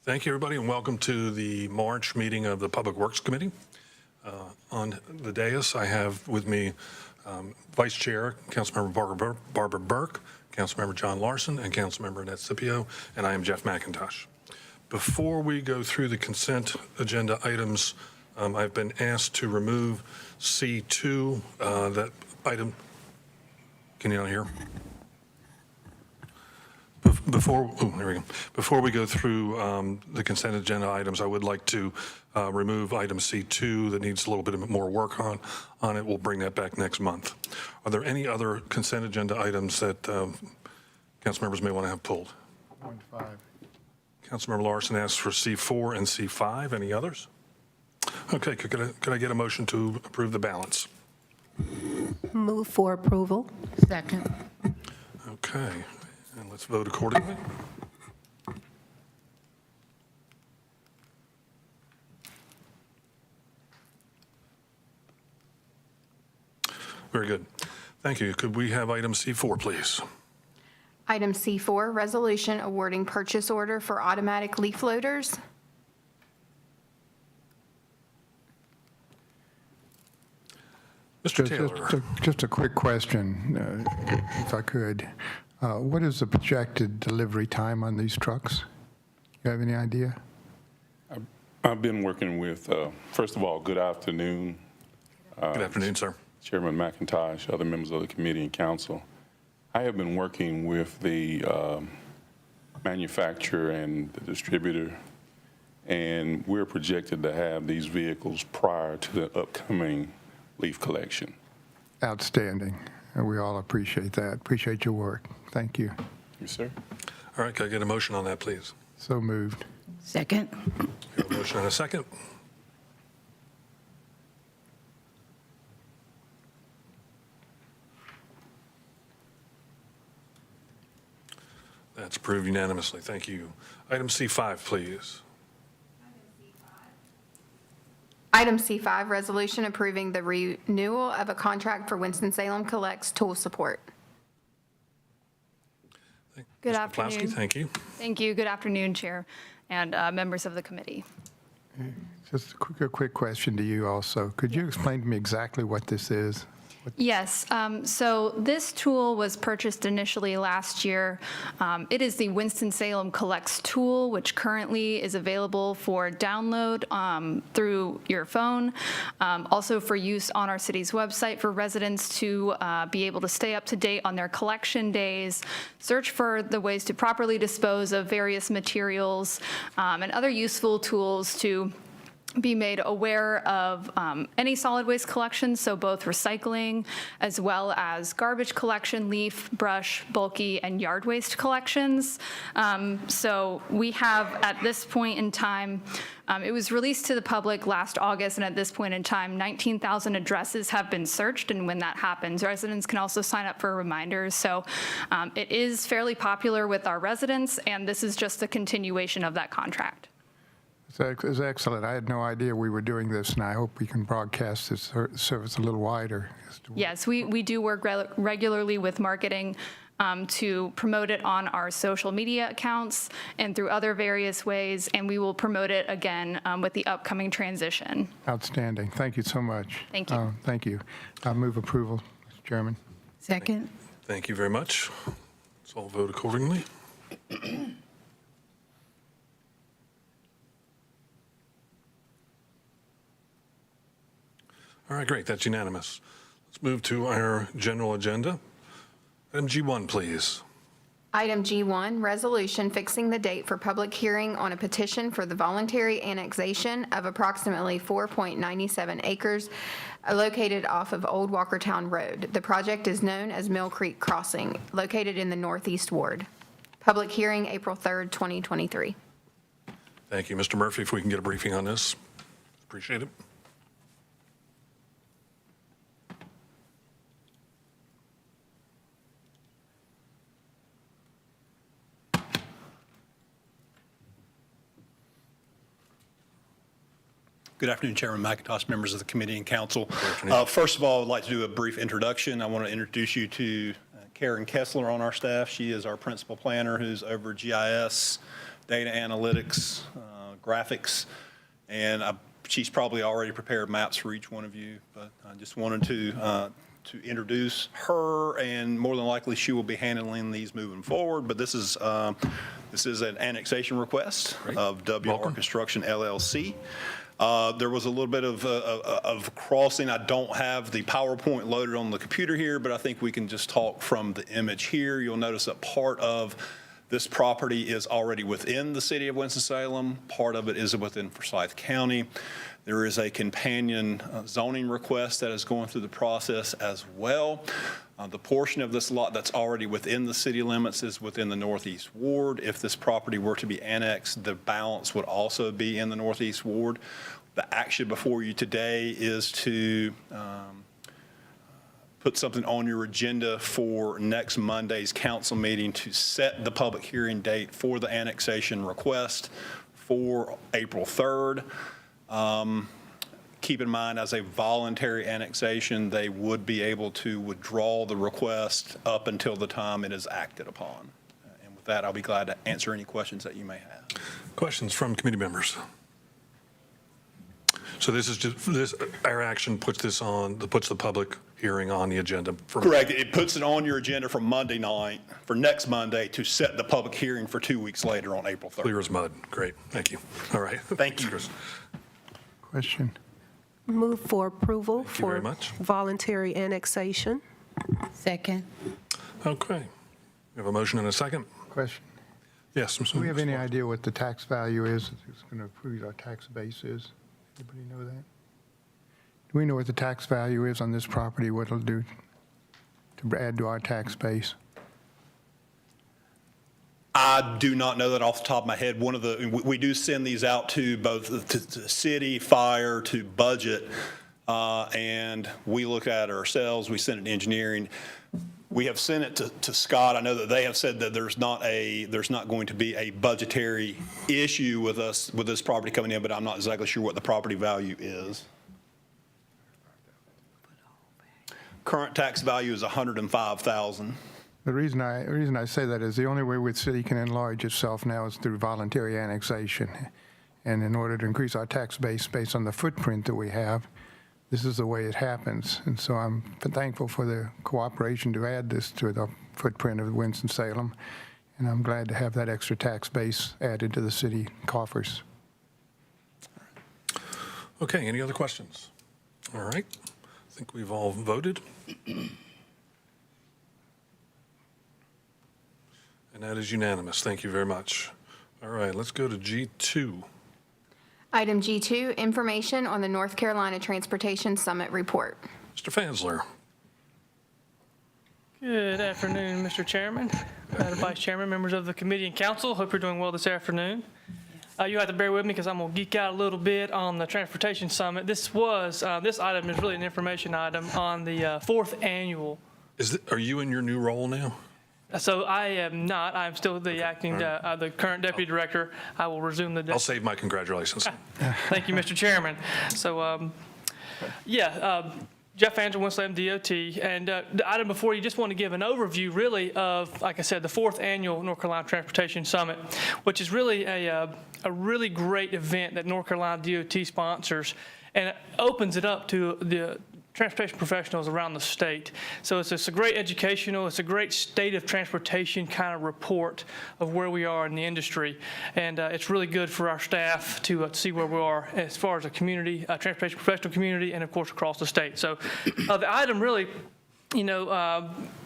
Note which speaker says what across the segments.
Speaker 1: Thank you, everybody, and welcome to the March meeting of the Public Works Committee. On the dais, I have with me Vice Chair, Councilmember Barbara Burke, Councilmember John Larson, and Councilmember Annette Scipio, and I am Jeff McIntosh. Before we go through the consent agenda items, I've been asked to remove C2, that item. Can you not hear? Before we go through the consent agenda items, I would like to remove item C2 that needs a little bit more work on it. We'll bring that back next month. Are there any other consent agenda items that council members may want to have pulled?
Speaker 2: 1.5.
Speaker 1: Councilmember Larson asks for C4 and C5. Any others? Okay, could I get a motion to approve the balance?
Speaker 3: Move for approval.
Speaker 4: Second.
Speaker 1: Okay, and let's vote accordingly. Very good. Thank you. Could we have item C4, please?
Speaker 5: Item C4, resolution awarding purchase order for automatic leaf loaders.
Speaker 1: Mr. Taylor.
Speaker 2: Just a quick question, if I could. What is the projected delivery time on these trucks? You have any idea?
Speaker 6: I've been working with, first of all, good afternoon.
Speaker 1: Good afternoon, sir.
Speaker 6: Chairman McIntosh, other members of the committee and council. I have been working with the manufacturer and the distributor, and we're projected to have these vehicles prior to the upcoming leaf collection.
Speaker 2: Outstanding. And we all appreciate that. Appreciate your work. Thank you.
Speaker 6: Yes, sir.
Speaker 1: All right, can I get a motion on that, please?
Speaker 2: So moved.
Speaker 4: Second.
Speaker 1: We have a motion and a second. That's approved unanimously. Thank you. Item C5, please.
Speaker 5: Item C5, resolution approving the renewal of a contract for Winston-Salem Collects tool support.
Speaker 7: Good
Speaker 1: Ms.
Speaker 7: afternoon.
Speaker 1: Poplawski, thank you.
Speaker 7: Thank you. Good afternoon, Chair and members of the committee.
Speaker 2: Just a quick question to you also. Could you explain to me exactly what this is?
Speaker 7: Yes. So this tool was purchased initially last year. It is the Winston-Salem Collects tool, which currently is available for download through your phone, also for use on our city's website for residents to be able to stay up to date on their collection days, search for the ways to properly dispose of various materials, and other useful tools to be made aware of any solid waste collections, so both recycling as well as garbage collection, leaf, brush, bulky, and yard waste collections. So we have, at this point in time, it was released to the public last August, and at this point in time, 19,000 addresses have been searched, and when that happens, residents can also sign up for reminders. So it is fairly popular with our residents, and this is just a continuation of that contract.
Speaker 2: It's excellent. I had no idea we were doing this, and I hope we can broadcast this service a little wider.
Speaker 7: Yes, we do work regularly with marketing to promote it on our social media accounts and through other various ways, and we will promote it again with the upcoming transition.
Speaker 2: Outstanding. Thank you so much.
Speaker 7: Thank you.
Speaker 2: Thank you. I move approval, Mr. Chairman.
Speaker 4: Second.
Speaker 1: Thank you very much. Let's all vote accordingly. All right, great. That's unanimous. Let's move to our general agenda. Item G1, please.
Speaker 5: Item G1, resolution fixing the date for public hearing on a petition for the voluntary annexation of approximately 4.97 acres located off of Old Walkertown Road. The project is known as Mill Creek Crossing, located in the Northeast Ward. Public hearing April 3rd, 2023.
Speaker 1: Thank you. Mr. Murphy, if we can get a briefing on this, appreciate it.
Speaker 8: Good afternoon, Chairman McIntosh, members of the committee and council. First of all, I'd like to do a brief introduction. I want to introduce you to Karen Kessler on our staff. She is our principal planner who's over GIS data analytics, graphics, and she's probably already prepared maps for each one of you, but I just wanted to introduce her, and more than likely she will be handling these moving forward. But this is an annexation request of WR
Speaker 1: Welcome.
Speaker 8: Construction LLC. There was a little bit of crossing. I don't have the PowerPoint loaded on the computer here, but I think we can just talk from the image here. You'll notice that part of this property is already within the city of Winston-Salem. Part of it is within Forsyth County. There is a companion zoning request that is going through the process as well. The portion of this lot that's already within the city limits is within the Northeast Ward. If this property were to be annexed, the balance would also be in the Northeast Ward. The action before you today is to put something on your agenda for next Monday's council meeting to set the public hearing date for the annexation request for April 3rd. Keep in mind, as a voluntary annexation, they would be able to withdraw the request up until the time it is acted upon. And with that, I'll be glad to answer any questions that you may have.
Speaker 1: Questions from committee members? So this is just, our action puts the public hearing on the agenda for.
Speaker 8: Correct. It puts it on your agenda for Monday night, for next Monday, to set the public hearing for 2 weeks later on April 3rd.
Speaker 1: Clear as mud. Great. Thank you. All right.
Speaker 8: Thank you.
Speaker 1: Chris.
Speaker 2: Question?
Speaker 3: Move for approval
Speaker 1: Thank you very
Speaker 3: for
Speaker 1: much.
Speaker 3: voluntary annexation.
Speaker 4: Second.
Speaker 1: Okay. We have a motion and a second.
Speaker 2: Question?
Speaker 1: Yes.
Speaker 2: Do we have any idea what the tax value is that it's going to improve our tax base is? Anybody know that? Do we know what the tax value is on this property, what it'll do to add to our tax base?
Speaker 8: I do not know that off the top of my head. We do send these out to both to city, fire, to budget, and we look at it ourselves. We send it to engineering. We have sent it to Scott. I know that they have said that there's not going to be a budgetary issue with this property coming in, but I'm not exactly sure what the property value is. Current tax value is $105,000.
Speaker 2: The reason I say that is the only way the city can enlarge itself now is through voluntary annexation. And in order to increase our tax base based on the footprint that we have, this is the way it happens. And so I'm thankful for the cooperation to add this to the footprint of Winston-Salem. And I'm glad to have that extra tax base added to the city coffers.
Speaker 1: Okay. Any other questions? All right. I think we've all voted. And that is unanimous. Thank you very much. All right, let's go to G2.
Speaker 5: Item G2, information on the North Carolina Transportation Summit Report.
Speaker 1: Mr. Fansler.
Speaker 9: Good afternoon, Mr. Chairman, Madam Vice Chairman, members of the committee and council. Hope you're doing well this afternoon. You have to bear with me because I'm going to geek out a little bit on the Transportation Summit. This item is really an information item on the fourth annual.
Speaker 1: Are you in your new role now?
Speaker 9: So I am not. I'm still the acting, the current deputy director. I will resume the.
Speaker 1: I'll save my congratulations.
Speaker 9: Thank you, Mr. Chairman. So, Jeff Fansler, Winston-Salem DOT, and the item before you, just want to give an overview, really, of, like I said, the fourth annual North Carolina Transportation Summit, which is really a really great event that North Carolina DOT sponsors, and it opens it up to the transportation professionals around the state. So it's a great educational, it's a great state of transportation kind of report of where we are in the industry. And it's really good for our staff to see where we are as far as a community, transportation professional community, and of course across the state. So the item really,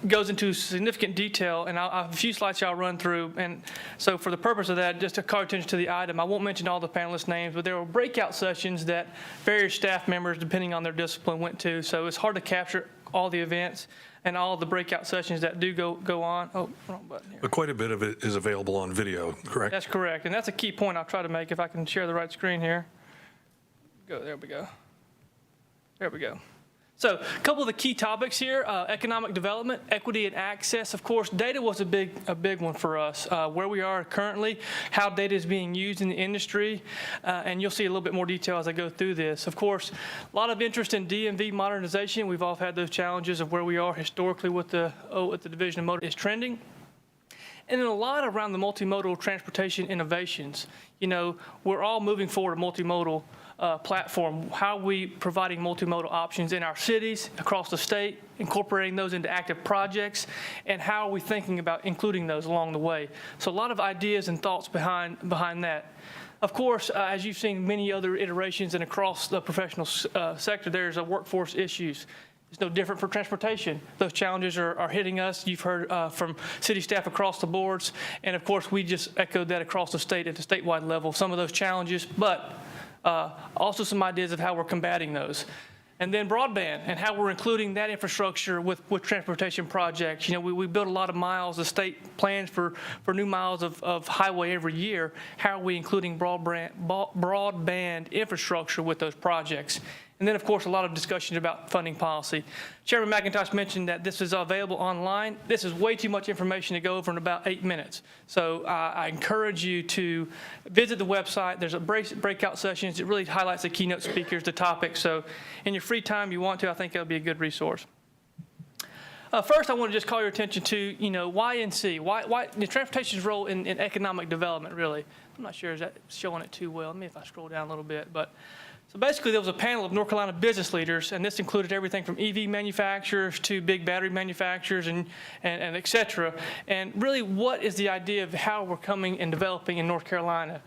Speaker 9: goes into significant detail, and I'll have a few slides I'll run through. And so for the purpose of that, just to call attention to the item, I won't mention all the panelists' names, but there were breakout sessions that various staff members, depending on their discipline, went to. So it's hard to capture all the events and all the breakout sessions that do go on. Oh, wrong button here.
Speaker 1: But quite a bit of it is available on video, correct?
Speaker 9: That's correct, and that's a key point I'll try to make if I can share the right screen here. There we go. There we go. So a couple of the key topics here, economic development, equity and access. Of course, data was a big one for us, where we are currently, how data is being used in the industry, and you'll see a little bit more detail as I go through this. Of course, a lot of interest in DMV modernization. We've all had those challenges of where we are historically with the Division of Motor is trending. and then a lot around the multimodal transportation innovations. You know, we're all moving forward a multimodal platform. How are we providing multimodal options in our cities, across the state, incorporating those into active projects, and how are we thinking about including those along the way? So a lot of ideas and thoughts behind that. Of course, as you've seen many other iterations and across the professional sector, there's a workforce issues. It's no different for transportation. Those challenges are hitting us. You've heard from city staff across the boards, and of course, we just echoed that across the state at the statewide level, some of those challenges, but also some ideas of how we're combating those. And then broadband and how we're including that infrastructure with transportation projects. You know, we build a lot of miles. The state plans for new miles of highway every year. How are we including broadband infrastructure with those projects? And then, of course, a lot of discussion about funding policy. Chairman McIntosh mentioned that this is available online. This is way too much information to go over in about 8 minutes. So I encourage you to visit the website. There's a breakout sessions. It really highlights the keynote speakers, the topics. So in your free time you want to, I think it'll be a good resource. First, I want to just call your attention to, you know, YNC, why the transportation's role in economic development, really. I'm not sure is that showing it too well. Let me if I scroll down a little bit, but. So basically, there was a panel of North Carolina business leaders, and this included everything from EV manufacturers to big battery manufacturers and et cetera. And really, what is the idea of how we're coming and developing in North Carolina?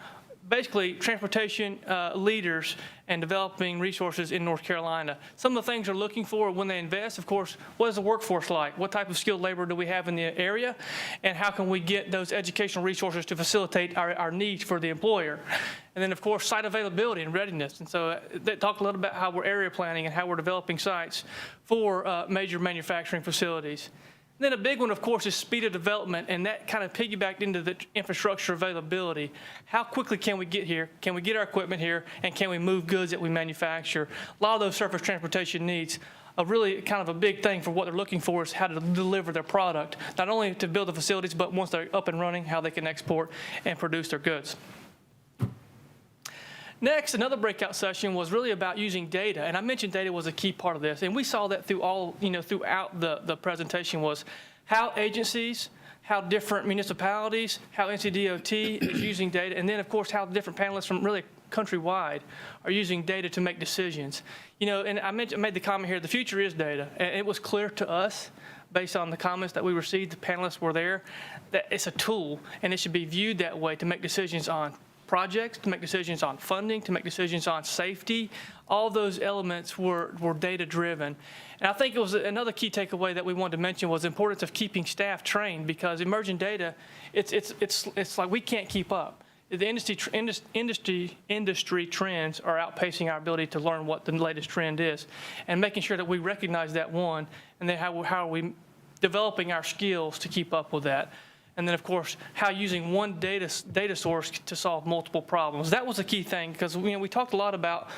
Speaker 9: Basically, transportation leaders and developing resources in North Carolina. Some of the things they're looking for when they invest, of course, what is the workforce like? What type of skilled labor do we have in the area? And how can we get those educational resources to facilitate our needs for the employer? And then, of course, site availability and readiness. And so they talk a little about how we're area planning and how we're developing sites for major manufacturing facilities. And then a big one, of course, is speed of development, and that kind of piggybacked into the infrastructure availability. How quickly can we get here? Can we get our equipment here? And can we move goods that we manufacture? A lot of those surface transportation needs are really kind of a big thing for what they're looking for is how to deliver their product, not only to build the facilities, but once they're up and running, how they can export and produce their goods. Next, another breakout session was really about using data, and I mentioned data was a key part of this, and we saw that through all, you know, throughout the presentation was how agencies, how different municipalities, how NCDOT is using data, and then of course how different panelists from really countrywide are using data to make decisions. You know, and I made the comment here, the future is data, and it was clear to us based on the comments that we received, the panelists were there, that it's a tool, and it should be viewed that way to make decisions on projects, to make decisions on funding, to make decisions on safety. All those elements were data-driven. And I think it was another key takeaway that we wanted to mention was the importance of keeping staff trained, because emerging data, it's like we can't keep up. The industry trends are outpacing our ability to learn what the latest trend is, and making sure that we recognize that one, and then how are we developing our skills to keep up with that. And then, of course, how using one data source to solve multiple problems. That was a key thing, because we talked a lot about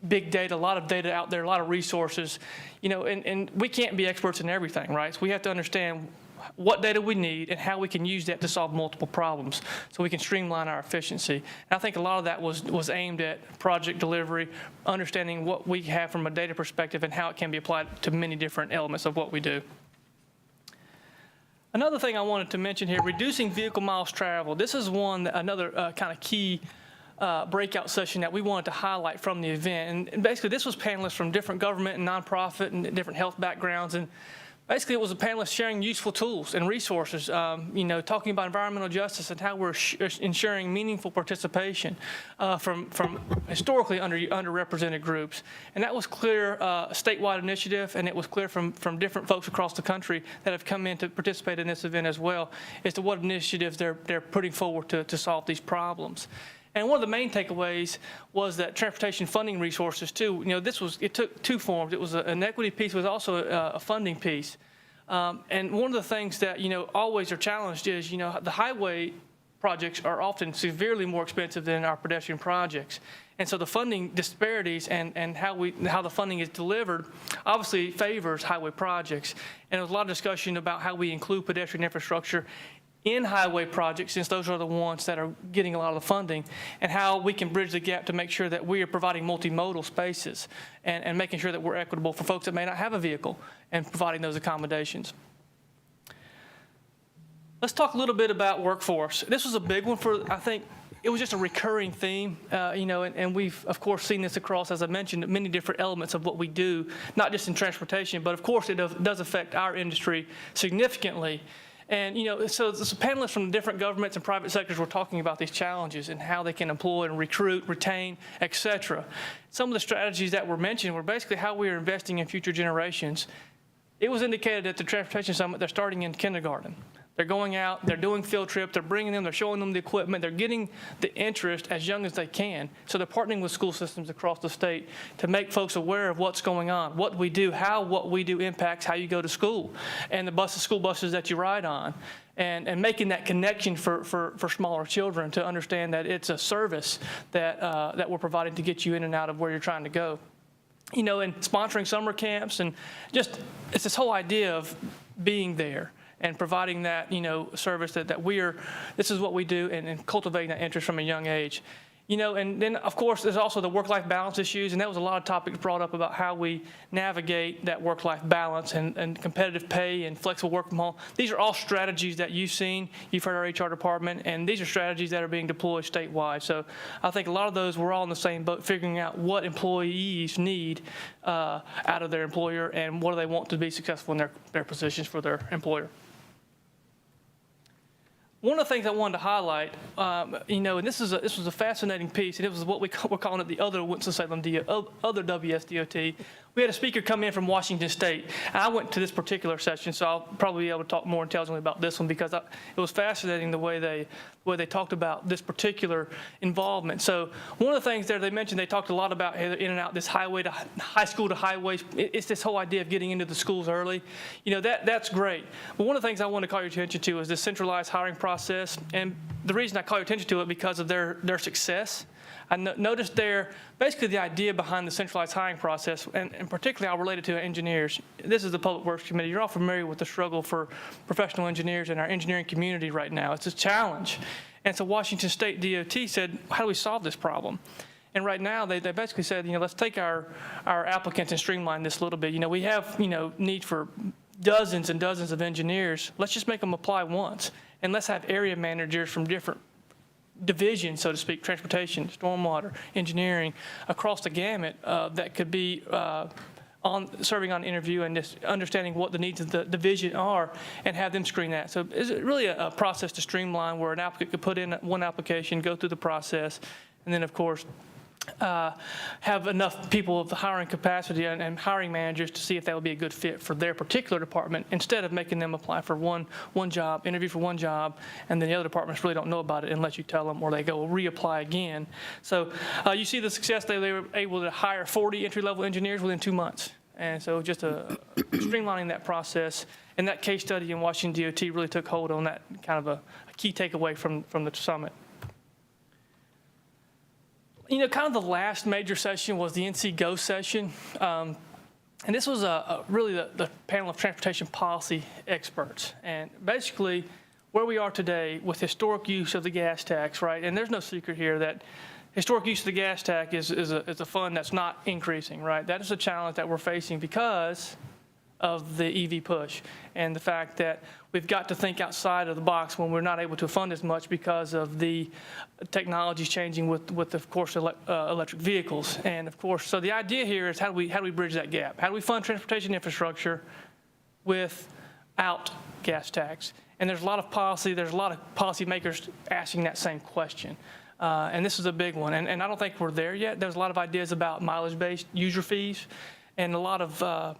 Speaker 9: big data, a lot of data out there, a lot of resources, and we can't be experts in everything, right? So we have to understand what data we need and how we can use that to solve multiple problems so we can streamline our efficiency. And I think a lot of that was aimed at project delivery, understanding what we have from a data perspective and how it can be applied to many different elements of what we do. Another thing I wanted to mention here, reducing vehicle miles traveled. This is another kind of key breakout session that we wanted to highlight from the event. And basically, this was panelists from different government and nonprofit and different health backgrounds. And basically, it was a panelist sharing useful tools and resources, talking about environmental justice and how we're ensuring meaningful participation from historically underrepresented groups. And that was clear, a statewide initiative, and it was clear from different folks across the country that have come in to participate in this event as well as to what initiatives they're putting forward to solve these problems. And one of the main takeaways was that transportation funding resources too. It took two forms. It was an equity piece, but also a funding piece. And one of the things that always are challenged is the highway projects are often severely more expensive than our pedestrian projects, and so the funding disparities and how the funding is delivered obviously favors highway projects. And there was a lot of discussion about how we include pedestrian infrastructure in highway projects, since those are the ones that are getting a lot of the funding, and how we can bridge the gap to make sure that we are providing multimodal spaces and making sure that we're equitable for folks that may not have a vehicle and providing those accommodations. Let's talk a little bit about workforce. This was a big one for, I think, it was just a recurring theme, and we've, of course, seen this across, as I mentioned, many different elements of what we do, not just in transportation, but of course it does affect our industry significantly. And, so the panelists from different governments and private sectors were talking about these challenges and how they can employ and recruit, retain, et cetera. Some of the strategies that were mentioned were basically how we are investing in future generations. It was indicated at the Transportation Summit, they're starting in kindergarten. They're going out, they're doing field trips, they're bringing them, they're showing them the equipment, they're getting the interest as young as they can. So they're partnering with school systems across the state to make folks aware of what's going on, what we do, how what we do impacts how you go to school, and the school buses that you ride on, and making that connection for smaller children to understand that it's a service that we're providing to get you in and out of where you're trying to go. And sponsoring summer camps, and just it's this whole idea of being there and providing that, service that this is what we do, and cultivating that interest from a young age. And then, of course, there's also the work-life balance issues, and that was a lot of topics brought up about how we navigate that work-life balance and competitive pay and flexible work from home. These are all strategies that you've seen. You've heard our HR department, and these are strategies that are being deployed statewide. So I think a lot of those, we're all in the same boat, figuring out what employees need out of their employer and what do they want to be successful in their positions for their employer. One of the things I wanted to highlight, and this was a fascinating piece, and it was what we're calling it the other Winston-Salem, other WSDOT. We had a speaker come in from Washington State, and I went to this particular session, so I'll probably be able to talk more intelligently about this one because it was fascinating the way they talked about this particular involvement. So one of the things there they mentioned, they talked a lot about in and out this high school to highway. It's this whole idea of getting into the schools early. That's great. But one of the things I want to call your attention to is this centralized hiring process, and the reason I call your attention to it because of their success. I noticed there, basically the idea behind the centralized hiring process, and particularly I'll relate it to engineers. This is the Public Works Committee. You're all familiar with the struggle for professional engineers in our engineering community right now. It's a challenge. And so Washington State DOT said, how do we solve this problem? And right now, they basically said, let's take our applicants and streamline this a little bit. We have, need for dozens and dozens of engineers. Let's just make them apply once. And let's have area managers from different division, so to speak, transportation, stormwater, engineering, across the gamut that could be serving on interview and just understanding what the needs of the division are and have them screen that. So it's really a process to streamline where an applicant could put in one application, go through the process, and then, of course, have enough people of the hiring capacity and hiring managers to see if that would be a good fit for their particular department instead of making them apply for one job, interview for one job, and then the other departments really don't know about it unless you tell them or they go reapply again. So you see the success. They were able to hire 40 entry-level engineers within 2 months. And so just streamlining that process, and that case study in Washington DOT really took hold on that, kind of a key takeaway from the summit. Kind of the last major session was the NC Go session. And this was really the panel of transportation policy experts. And basically, where we are today with historic use of the gas tax, right? And there's no secret here that historic use of the gas tax is a fund that's not increasing, right? That is a challenge that we're facing because of the EV push and the fact that we've got to think outside of the box when we're not able to fund as much because of the technologies changing with of course, electric vehicles. And of course, so the idea here is how do we bridge that gap? How do we fund transportation infrastructure without gas tax? And there's a lot of policymakers asking that same question. And this is a big one. And I don't think we're there yet. There's a lot of ideas about mileage-based user fees and a lot of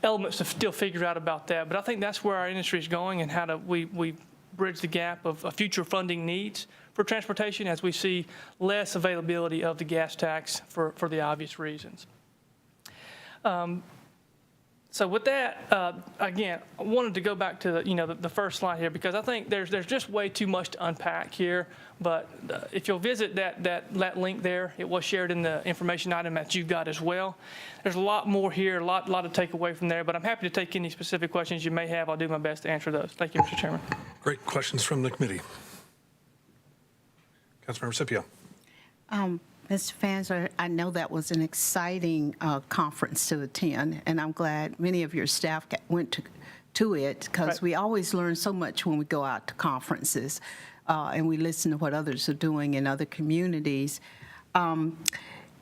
Speaker 9: elements to still figure out about that. But I think that's where our industry is going and how do we bridge the gap of future funding needs for transportation as we see less availability of the gas tax for the obvious reasons. So with that, again, I wanted to go back to the first slide here because I think there's just way too much to unpack here. But if you'll visit that link there, it was shared in the information item that you've got as well. There's a lot more here, a lot to take away from there. But I'm happy to take any specific questions you may have. I'll do my best to answer those. Thank you, Mr. Chairman.
Speaker 1: Great. Questions from the committee. Councilmember Scipio.
Speaker 4: Mr. Fansler, I know that was an exciting conference to attend, and I'm glad many of your staff went to it, because
Speaker 9: Right.
Speaker 4: we always learn so much when we go out to conferences and we listen to what others are doing in other communities.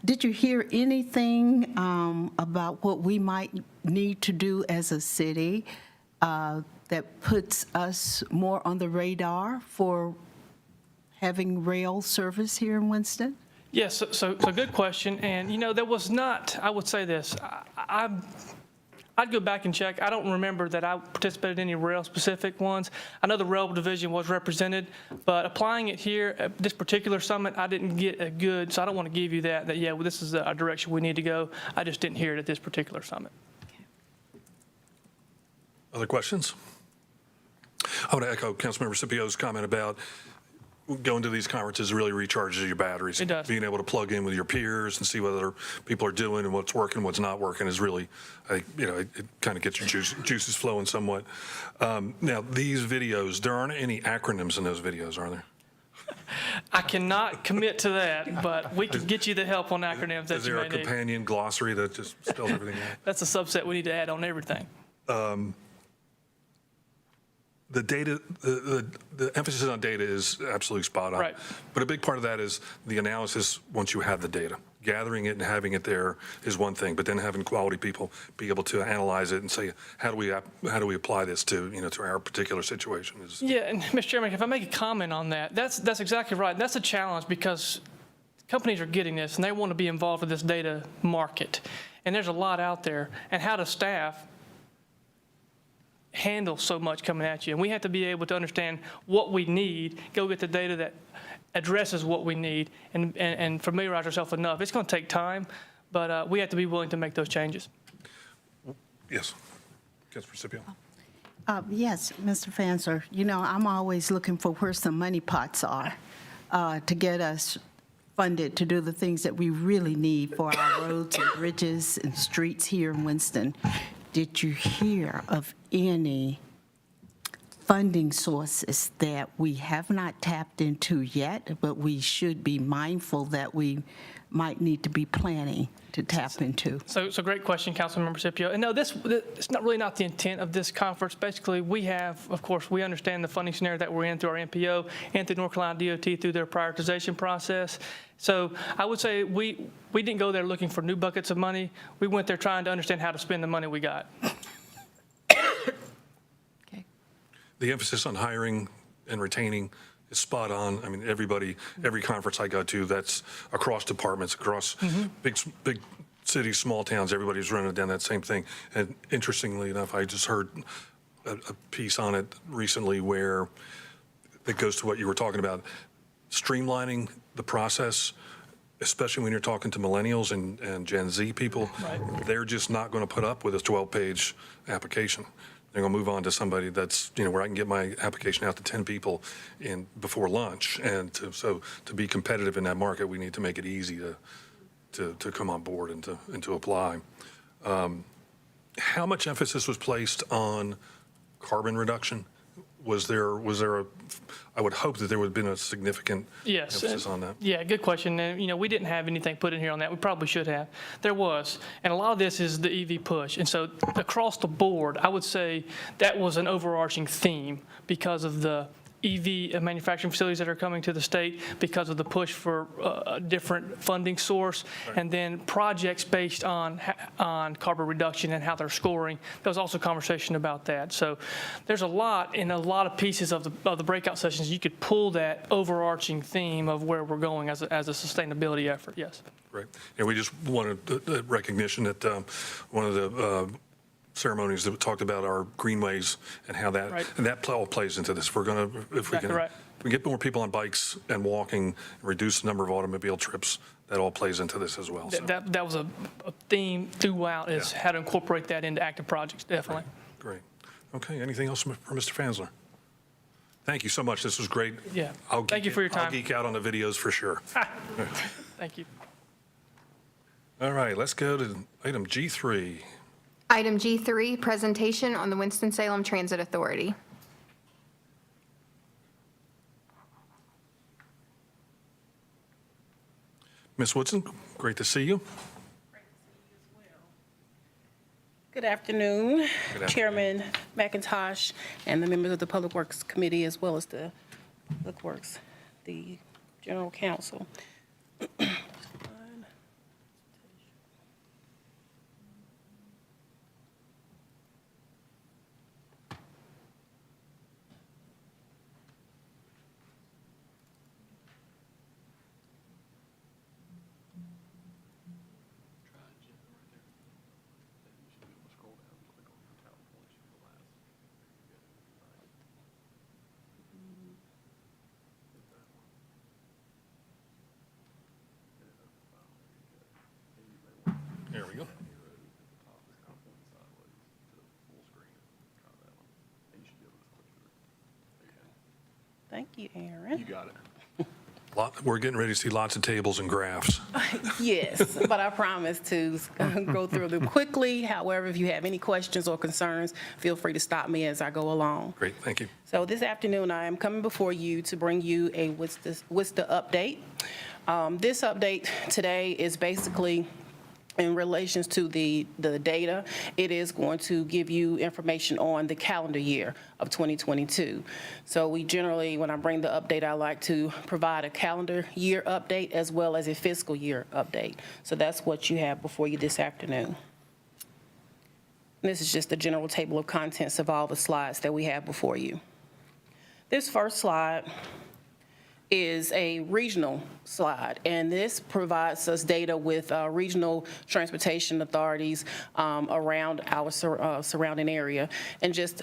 Speaker 4: Did you hear anything about what we might need to do as a city that puts us more on the radar for having rail service here in Winston?
Speaker 9: Yes, so good question. And, there was not, I would say this, I'd go back and check. I don't remember that I participated in any rail-specific ones. I know the rail division was represented, but applying it here at this particular summit, I didn't get a good, so I don't want to give you that yeah, well, this is a direction we need to go. I just didn't hear it at this particular summit.
Speaker 1: Other questions? I want to echo Councilmember Scipio's comment about going to these conferences really recharges your batteries.
Speaker 9: It does.
Speaker 1: Being able to plug in with your peers and see what other people are doing and what's working, what's not working is really, it kind of gets your juices flowing somewhat. Now, these videos, there aren't any acronyms in those videos, are there?
Speaker 9: I cannot commit to that, but we can get you the help on acronyms that
Speaker 1: Is
Speaker 9: you
Speaker 1: there
Speaker 9: may
Speaker 1: a
Speaker 9: need.
Speaker 1: companion glossary that just spells everything out?
Speaker 9: That's a subset we need to add on everything.
Speaker 1: The data, the emphasis on data is absolutely spot on.
Speaker 9: Right.
Speaker 1: But a big part of that is the analysis once you have the data. Gathering it and having it there is one thing, but then having quality people be able to analyze it and say, how do we apply this to, to our particular situation?
Speaker 9: Yeah, and Mr. Chairman, if I make a comment on that, that's exactly right. That's a challenge because companies are getting this and they want to be involved with this data market. And there's a lot out there. And how does staff handle so much coming at you? And we have to be able to understand what we need, go get the data that addresses what we need, and familiarize ourselves enough. It's going to take time, but we have to be willing to make those changes.
Speaker 1: Yes. Councilor Scipio.
Speaker 4: Yes, Mr. Fansler, I'm always looking for where some money pots are to get us funded to do the things that we really need for our roads and bridges and streets here in Winston. Did you hear of any funding sources that we have not tapped into yet, but we should be mindful that we might need to be planning to tap into?
Speaker 9: So great question, Councilmember Scipio. And no, it's not really not the intent of this conference. Basically, we understand the funding scenario that we're in through our NPO and through North Carolina DOT through their prioritization process. So I would say we didn't go there looking for new buckets of money. We went there trying to understand how to spend the money we got.
Speaker 4: Okay.
Speaker 1: The emphasis on hiring and retaining is spot on. I mean, every conference I go to, that's across departments, across big cities, small towns, everybody's running down that same thing. And interestingly enough, I just heard a piece on it recently where it goes to what you were talking about, streamlining the process, especially when you're talking to millennials and Gen Z people.
Speaker 9: Right.
Speaker 1: They're just not going to put up with a 12-page application. They're going to move on to somebody that's, where I can get my application out to 10 people before lunch. And to be competitive in that market, we need to make it easy to come on board and to apply. How much emphasis was placed on carbon reduction? Was there I would hope that there would have been a significant emphasis on that.
Speaker 9: Yeah, good question. And, we didn't have anything put in here on that. We probably should have. There was. And a lot of this is the EV push. And so across the board, I would say that was an overarching theme because of the EV manufacturing facilities that are coming to the state, because of the push for a different funding source, and then projects based on carbon reduction and how they're scoring. There was also conversation about that. So there's a lot in a lot of pieces of the breakout sessions. You could pull that overarching theme of where we're going as a sustainability effort. Yes.
Speaker 1: Right. And we just wanted the recognition that one of the ceremonies that talked about our greenways and how that
Speaker 9: Right.
Speaker 1: and that all plays into this. If
Speaker 9: Exactly right.
Speaker 1: we get more people on bikes and walking, and reduce the number of automobile trips, that all plays into this as well. So.
Speaker 9: That was a theme throughout, is how to incorporate that into active projects, definitely.
Speaker 1: Great. Okay, anything else for Mr. Fansler? Thank you so much. This was great.
Speaker 9: Yeah. Thank you for your time.
Speaker 1: I'll geek out on the videos for sure.
Speaker 9: Thank you.
Speaker 1: All right, let's go to item G3.
Speaker 5: Item G3, presentation on the Winston-Salem Transit Authority.
Speaker 1: Ms. Woodson, great to see you.
Speaker 10: Good afternoon, Chairman McIntosh and the members of the Public Works Committee, as well as the Public Works, the General Counsel.
Speaker 1: There we go.
Speaker 10: Thank you, Aaron.
Speaker 8: You got it.
Speaker 1: We're getting ready to see lots of tables and graphs.
Speaker 10: Yes, but I promise to go through them quickly. However, if you have any questions or concerns, feel free to stop me as I go along.
Speaker 1: Great, thank you.
Speaker 10: So this afternoon, I am coming before you to bring you a WISTA update. This update today is basically in relations to the data. It is going to give you information on the calendar year of 2022. So we generally, when I bring the update, I like to provide a calendar year update as well as a fiscal year update. So that's what you have before you this afternoon. This is just the general table of contents of all the slides that we have before you. This first slide is a regional slide, and this provides us data with regional transportation authorities around our surrounding area, and just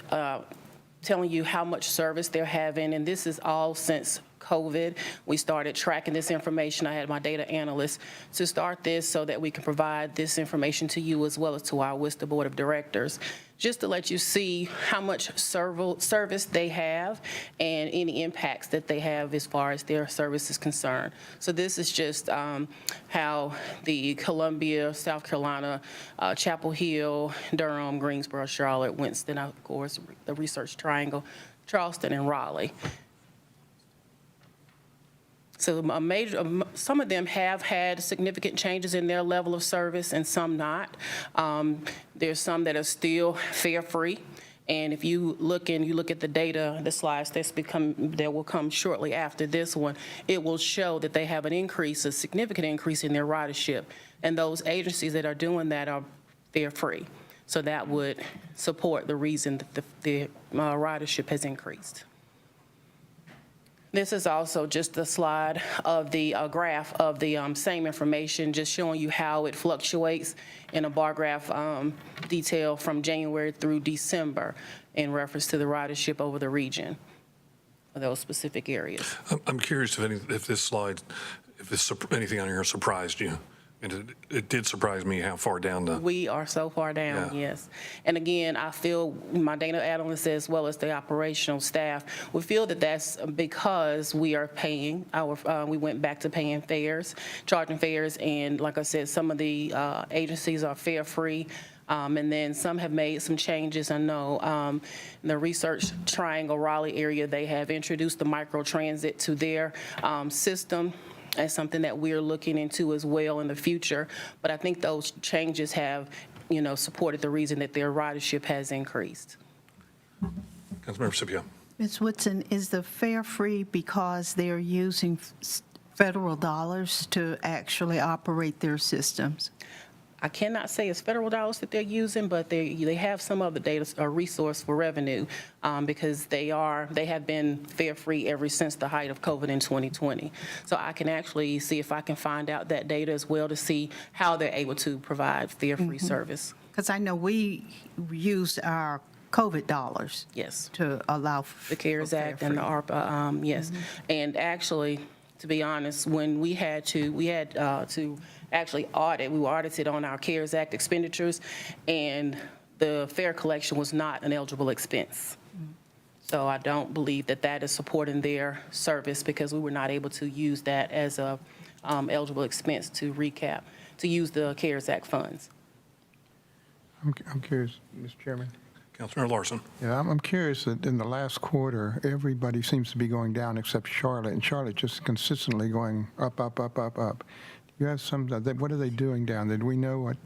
Speaker 10: telling you how much service they're having, and this is all since COVID. We started tracking this information. I had my data analyst to start this so that we can provide this information to you as well as to our WISTA Board of Directors, just to let you see how much service they have and any impacts that they have as far as their service is concerned. So this is just how the Columbia, South Carolina, Chapel Hill, Durham, Greensboro, Charlotte, Winston, of course, the Research Triangle, Charleston, and Raleigh. So some of them have had significant changes in their level of service and some not. There's some that are still fare-free. And if you look at the data, the slides that will come shortly after this one, it will show that they have an increase, a significant increase in their ridership. And those agencies that are doing that are fare-free. So that would support the reason that the ridership has increased. This is also just a slide of the graph of the same information, just showing you how it fluctuates in a bar graph detail from January through December in reference to the ridership over the region of those specific areas.
Speaker 1: I'm curious if this slide, anything on here surprised you. And it did surprise me how far down
Speaker 10: We are so far down, yes. And again, I feel my data analysts as well as the operational staff, we feel that that's because we are paying we went back to paying fares, charging fares, and like I said, some of the agencies are fare-free. And then some have made some changes. I know the Research Triangle Raleigh area, they have introduced the microtransit to their system. As something that we're looking into as well in the future. But I think those changes have, supported the reason that their ridership has increased.
Speaker 1: Councilmember Scipio.
Speaker 4: Ms. Woodson, is the fare free because they're using federal dollars to actually operate their systems?
Speaker 10: I cannot say it's federal dollars that they're using, but they have some of the data or resource for revenue because they have been fare-free ever since the height of COVID in 2020. So I can actually see if I can find out that data as well to see how they're able to provide fare-free service.
Speaker 4: Because I know we used our COVID dollars.
Speaker 10: Yes.
Speaker 4: To allow for
Speaker 10: the CARES Act and the ARPA, yes. And actually, to be honest, when we had to actually audit, we were audited on our CARES Act expenditures, and the fare collection was not an eligible expense. So I don't believe that that is supporting their service because we were not able to use that as a eligible expense to use the CARES Act funds.
Speaker 2: I'm curious, Mr. Chairman.
Speaker 1: Councilmember Larson.
Speaker 2: Yeah, I'm curious that in the last quarter, everybody seems to be going down except Charlotte, and Charlotte just consistently going up, up, up, up, up. You have what are they doing down there? Do we know what?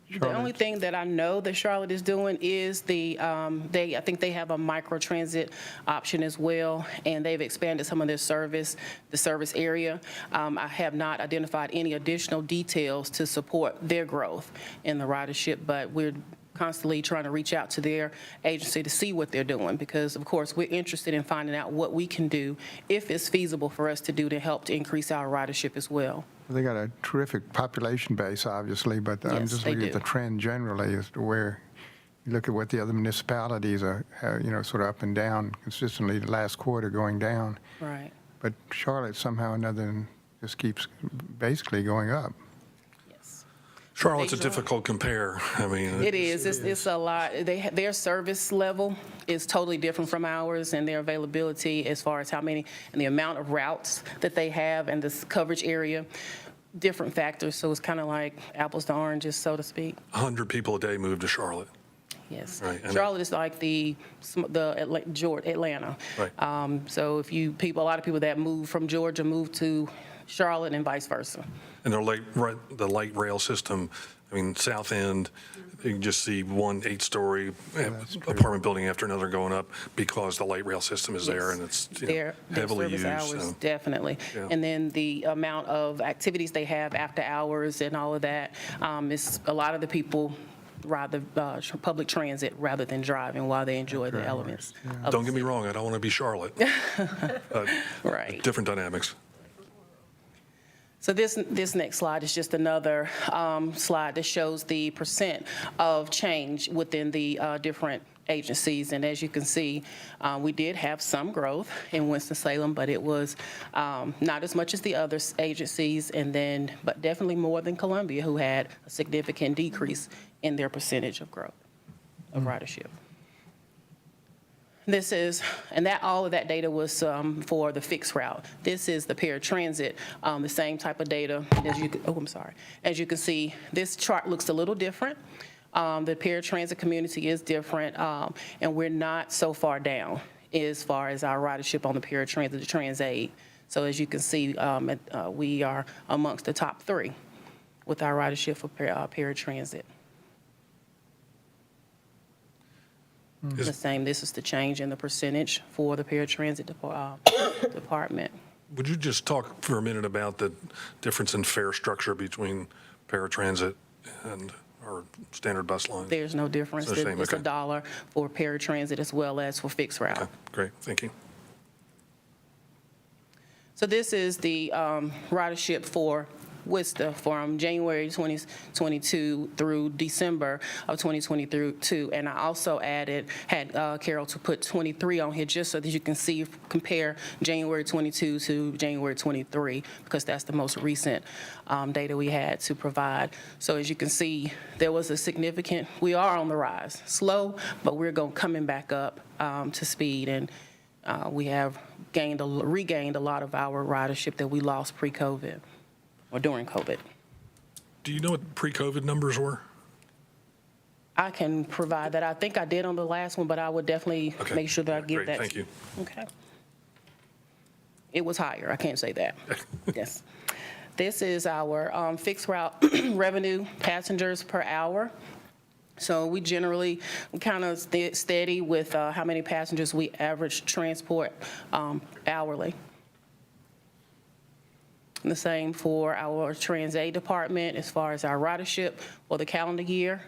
Speaker 10: The only thing that I know that Charlotte is doing is I think they have a microtransit option as well, and they've expanded some of their service, the service area. I have not identified any additional details to support their growth in the ridership, but we're constantly trying to reach out to their agency to see what they're doing, because of course we're interested in finding out what we can do, if it's feasible for us to do, to help to increase our ridership as well.
Speaker 2: They got a terrific population base, obviously, but I'm
Speaker 10: Yes,
Speaker 2: just
Speaker 10: they
Speaker 2: looking at
Speaker 10: do.
Speaker 2: the trend generally as to where you look at what the other municipalities are, sort of up and down consistently. The last quarter going down,
Speaker 10: Right.
Speaker 2: but Charlotte somehow or another just keeps basically going up.
Speaker 10: Yes.
Speaker 1: Charlotte's a difficult compare. I mean,
Speaker 10: It is. It's a lot. Their service level is totally different from ours, and their availability as far as how many and the amount of routes that they have and this coverage area, different factors. So it's kind of like apples to oranges, so to speak.
Speaker 1: 100 people a day move to Charlotte.
Speaker 10: Yes.
Speaker 1: Right, and
Speaker 10: Charlotte is like Atlanta.
Speaker 1: Right.
Speaker 10: So a lot of people that move from Georgia move to Charlotte and vice versa.
Speaker 1: And the light rail system, I mean, South End, you can just see one 8-story apartment building after another going up because the light rail system is there, and it's
Speaker 10: Their
Speaker 1: heavily
Speaker 10: service
Speaker 1: used.
Speaker 10: hours,
Speaker 1: So.
Speaker 10: definitely.
Speaker 1: Yeah.
Speaker 10: And then the amount of activities they have after hours and all of that, is a lot of the people rather public transit rather than driving while they enjoy the elements. of
Speaker 1: Don't
Speaker 10: the
Speaker 1: get me
Speaker 10: city.
Speaker 1: wrong, I don't want to be Charlotte.
Speaker 10: Right.
Speaker 1: Different dynamics.
Speaker 10: So this next slide is just another slide that shows the percent of change within the different agencies. And as you can see, we did have some growth in Winston-Salem, but it was not as much as the other agencies, but definitely more than Columbia, who had a significant decrease in their percentage of growth of ridership. All of that data was for the fixed route. This is the paratransit, the same type of data. As you can see, this chart looks a little different. The paratransit community is different, and we're not so far down as far as our ridership on the paratransit, the TransAid. So as you can see, we are amongst the top 3 with our ridership for paratransit. The same, this is the change in the percentage for the paratransit department.
Speaker 1: Would you just talk for a minute about the difference in fare structure between paratransit and our standard bus line?
Speaker 10: There's no difference.
Speaker 1: It's the same,
Speaker 10: It's
Speaker 1: okay.
Speaker 10: $1 for paratransit as well as for fixed route.
Speaker 1: Okay, great, thank you.
Speaker 10: So this is the ridership for WISTA from January 2022 through December of 2022. And I also had Carol to put 23 on here just so that you can see, compare January 22 to January 23, because that's the most recent data we had to provide. So as you can see, there was a significant, we are on the rise. Slow, but we're coming back up to speed. And we have regained a lot of our ridership that we lost pre-COVID. Or during COVID.
Speaker 1: Do you know what pre-COVID numbers were?
Speaker 10: I can provide that. I think I did on the last one, but I would definitely
Speaker 1: Okay.
Speaker 10: make sure that I give
Speaker 1: Great,
Speaker 10: that.
Speaker 1: thank you.
Speaker 10: Okay. It was higher, I can't say that. Yes. This is our fixed route revenue passengers per hour. So we generally kind of steady with how many passengers we average transport hourly. The same for our TransAid department as far as our ridership for the calendar year.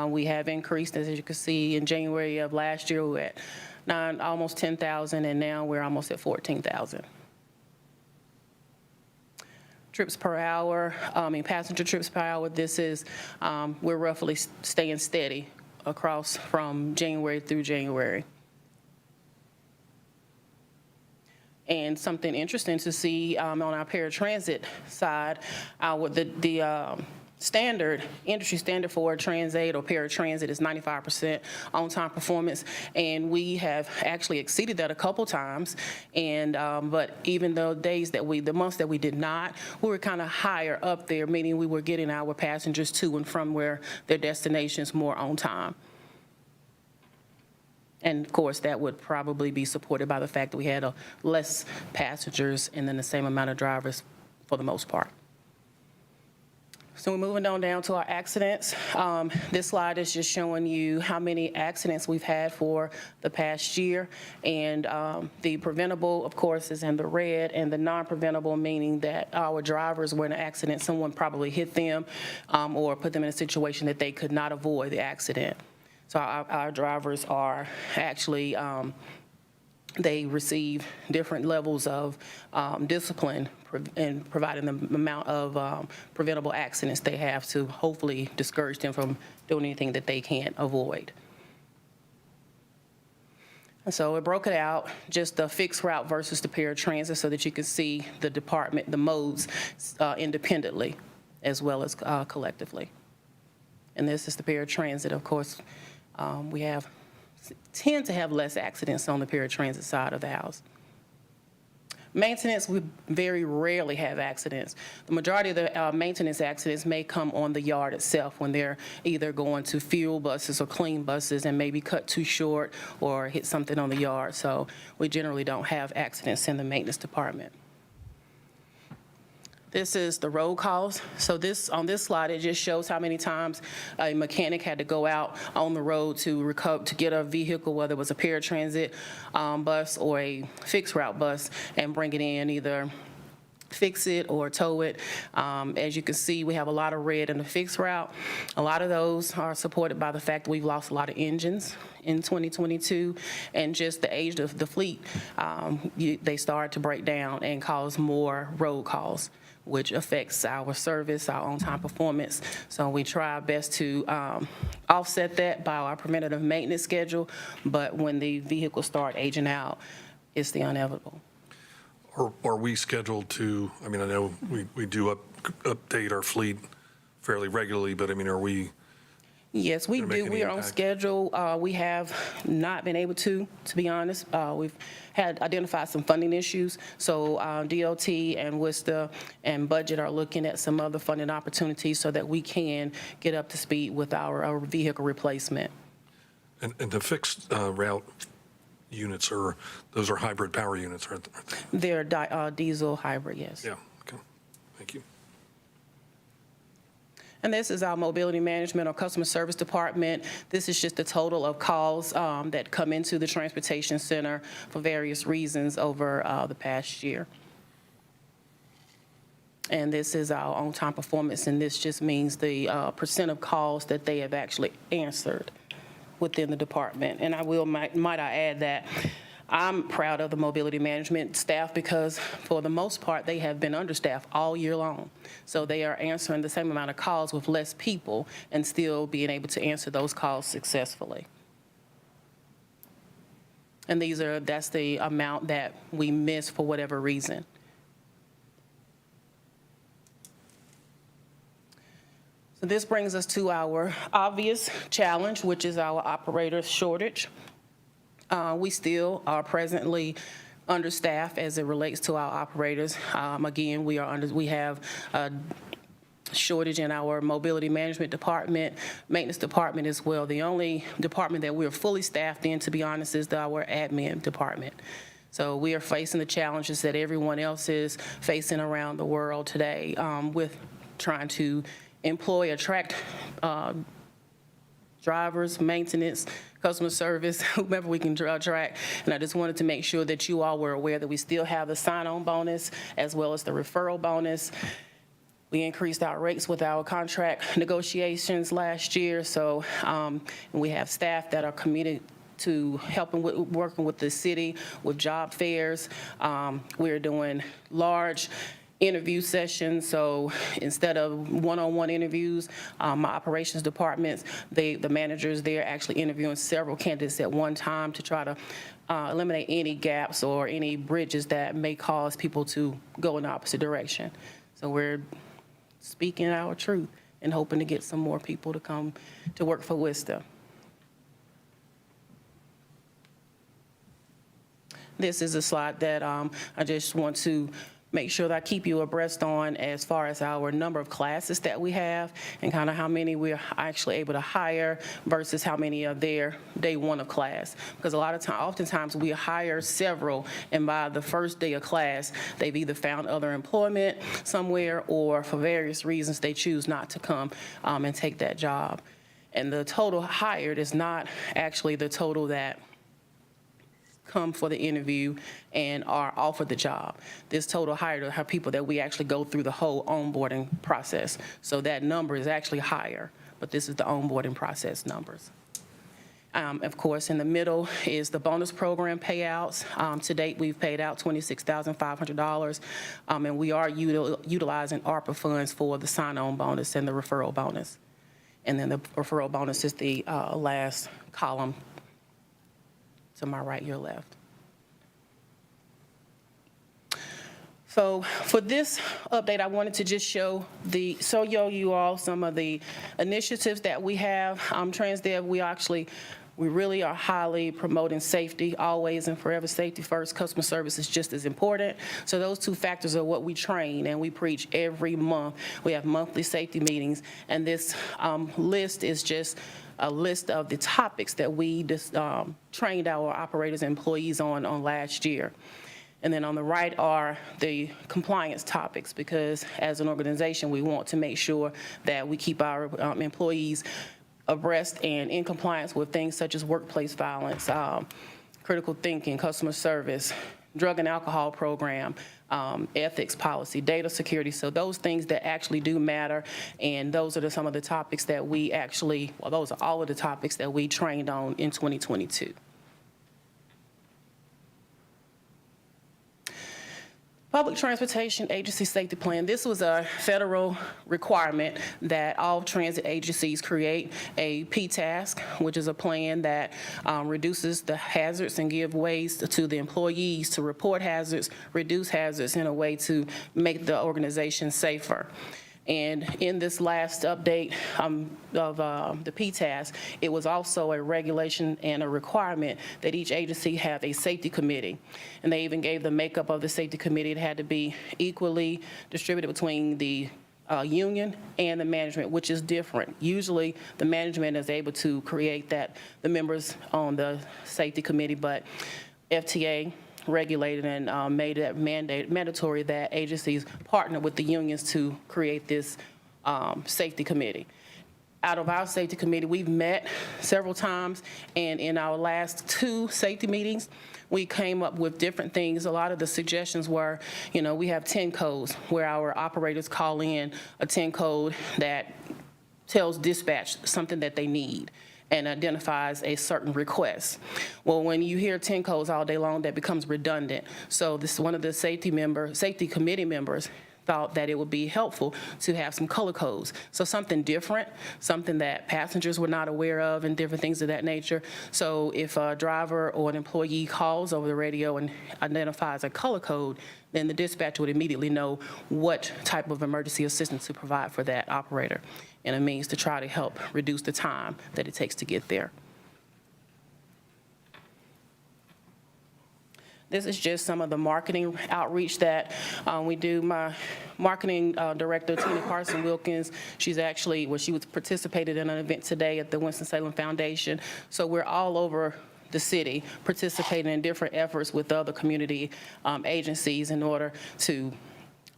Speaker 10: We have increased, as you can see, in January of last year, we were at almost 10,000, and now we're almost at 14,000. Trips per hour, passenger trips per hour, this is, we're roughly staying steady across from January through January. And something interesting to see on our paratransit side, the industry standard for TransAid or paratransit is 95% on-time performance, and we have actually exceeded that a couple times. And but even the months that we did not, we were kind of higher up there, meaning we were getting our passengers to and from where their destinations more on time. And of course, that would probably be supported by the fact that we had less passengers and then the same amount of drivers for the most part. So we're moving on down to our accidents. This slide is just showing you how many accidents we've had for the past year. And the preventable, of course, is in the red, and the non-preventable, meaning that our drivers were in an accident, someone probably hit them or put them in a situation that they could not avoid the accident. So our drivers are actually, they receive different levels of discipline in providing the amount of preventable accidents they have to hopefully discourage them from doing anything that they can't avoid. And so it broke it out, just the fixed route versus the paratransit, so that you can see the department, the modes independently as well as collectively. And this is the paratransit. Of course, we tend to have less accidents on the paratransit side of the house. Maintenance, we very rarely have accidents. The majority of the maintenance accidents may come on the yard itself when they're either going to fuel buses or clean buses and maybe cut too short or hit something on the yard. So we generally don't have accidents in the maintenance department. This is the road calls. So on this slide, it just shows how many times a mechanic had to go out on the road to get a vehicle, whether it was a paratransit bus or a fixed route bus, and bring it in, either fix it or tow it. As you can see, we have a lot of red in the fixed route. A lot of those are supported by the fact that we've lost a lot of engines in 2022, and just the age of the fleet, they start to break down and cause more road calls, which affects our service, our on-time performance. So we try our best to offset that by our preventative maintenance schedule, but when the vehicles start aging out, it's the inevitable.
Speaker 1: Are we scheduled to, I mean, I know we do update our fleet fairly regularly, but I mean, are we?
Speaker 10: Yes, we do. We are on schedule. We have not been able to be honest. We've had identified some funding issues. So DOT and WISTA and budget are looking at some other funding opportunities so that we can get up to speed with our vehicle replacement.
Speaker 1: And the fixed route units those are hybrid power units, aren't they?
Speaker 10: They're diesel hybrid, yes.
Speaker 1: Yeah, okay, thank you.
Speaker 10: And this is our mobility management or customer service department. This is just the total of calls that come into the transportation center for various reasons over the past year. And this is our on-time performance, and this just means the percent of calls that they have actually answered within the department. And might I add that I'm proud of the mobility management staff because for the most part, they have been understaffed all year long. So they are answering the same amount of calls with less people and still being able to answer those calls successfully. And that's the amount that we miss for whatever reason. So this brings us to our obvious challenge, which is our operator shortage. We still are presently understaffed as it relates to our operators. Again, we have a shortage in our mobility management department, maintenance department as well. The only department that we're fully staffed in, to be honest, is our admin department. So we are facing the challenges that everyone else is facing around the world today with trying to attract drivers, maintenance, customer service, whomever we can attract. And I just wanted to make sure that you all were aware that we still have the sign-on bonus as well as the referral bonus. We increased our rates with our contract negotiations last year. So we have staff that are committed to working with the city with job fairs. We're doing large interview sessions. So instead of one-on-one interviews, my operations departments, the managers there actually interviewing several candidates at one time to try to eliminate any gaps or any bridges that may cause people to go in the opposite direction. So we're speaking our truth and hoping to get some more people to come to work for WISTA. This is a slide that I just want to make sure that I keep you abreast on as far as our number of classes that we have and kind of how many we're actually able to hire versus how many are there day one of class. Because oftentimes we hire several, and by the first day of class, they've either found other employment somewhere or for various reasons they choose not to come and take that job. And the total hired is not actually the total that come for the interview and are offered the job. This total hired are people that we actually go through the whole onboarding process. So that number is actually higher, but this is the onboarding process numbers. Of course, in the middle is the bonus program payouts. To date, we've paid out $26,500, and we are utilizing ARPA funds for the sign-on bonus and the referral bonus. And then the referral bonus is the last column to my right, your left. So for this update, I wanted to just show you all some of the initiatives that we have. TransDev, we really are highly promoting safety, always and forever. Safety first, customer service is just as important. So those two factors are what we train and we preach every month. We have monthly safety meetings, and this list is just a list of the topics that we just trained our operators and employees on last year. And then on the right are the compliance topics, because as an organization, we want to make sure that we keep our employees abreast and in compliance with things such as workplace violence, critical thinking, customer service, drug and alcohol program, ethics policy, data security. So those things that actually do matter, and those are some of the topics that we those are all of the topics that we trained on in 2022. Public Transportation Agency Safety Plan. This was a federal requirement that all transit agencies create a PTASK, which is a plan that reduces the hazards and give ways to the employees to report hazards, reduce hazards in a way to make the organization safer. And in this last update of the PTASK, it was also a regulation and a requirement that each agency have a safety committee. And they even gave the makeup of the safety committee. It had to be equally distributed between the union and the management, which is different. Usually the management is able to create the members on the safety committee, but FTA regulated and made it mandatory that agencies partner with the unions to create this safety committee. Out of our safety committee, we've met several times, and in our last 2 safety meetings, we came up with different things. A lot of the suggestions were, we have 10 codes where our operators call in a 10 code that tells dispatch something that they need and identifies a certain request. Well, when you hear 10 codes all day long, that becomes redundant. So this is one of the safety committee members thought that it would be helpful to have some color codes. So something different, something that passengers were not aware of, and different things of that nature. So if a driver or an employee calls over the radio and identifies a color code, then the dispatcher would immediately know what type of emergency assistance to provide for that operator, and a means to try to help reduce the time that it takes to get there. This is just some of the marketing outreach that we do. My marketing director, Tina Carson-Wilkins, she was participated in an event today at the Winston-Salem Foundation. So we're all over the city participating in different efforts with other community agencies in order to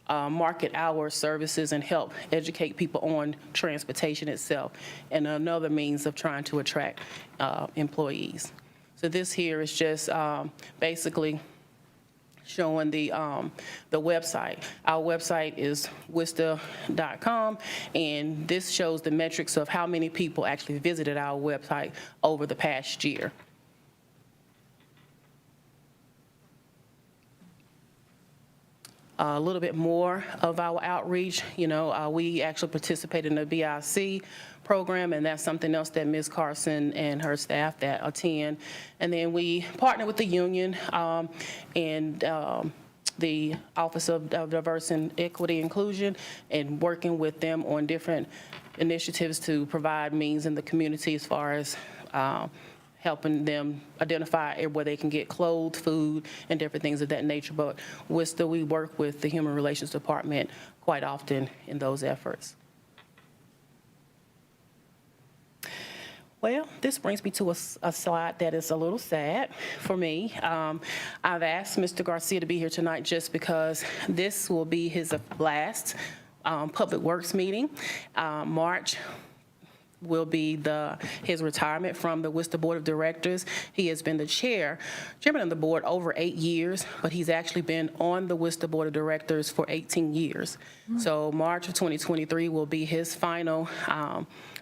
Speaker 10: market our services and help educate people on transportation itself, and another means of trying to attract employees. So this here is just basically showing the website. Our website is wista.com, and this shows the metrics of how many people actually visited our website over the past year. A little bit more of our outreach. We actually participate in the BIC program, and that's something else that Ms. Carson and her staff that attend. And then we partner with the union and the Office of Diversity, Equity, Inclusion, and working with them on different initiatives to provide means in the community as far as helping them identify where they can get clothes, food, and different things of that nature. But WISTA, we work with the Human Relations Department quite often in those efforts. Well, this brings me to a slide that is a little sad for me. I've asked Mr. Garcia to be here tonight just because this will be his last Public Works meeting. March will be his retirement from the WISTA Board of Directors. He has been the chairman of the board over 8 years, but he's actually been on the WISTA Board of Directors for 18 years. So March of 2023 will be his final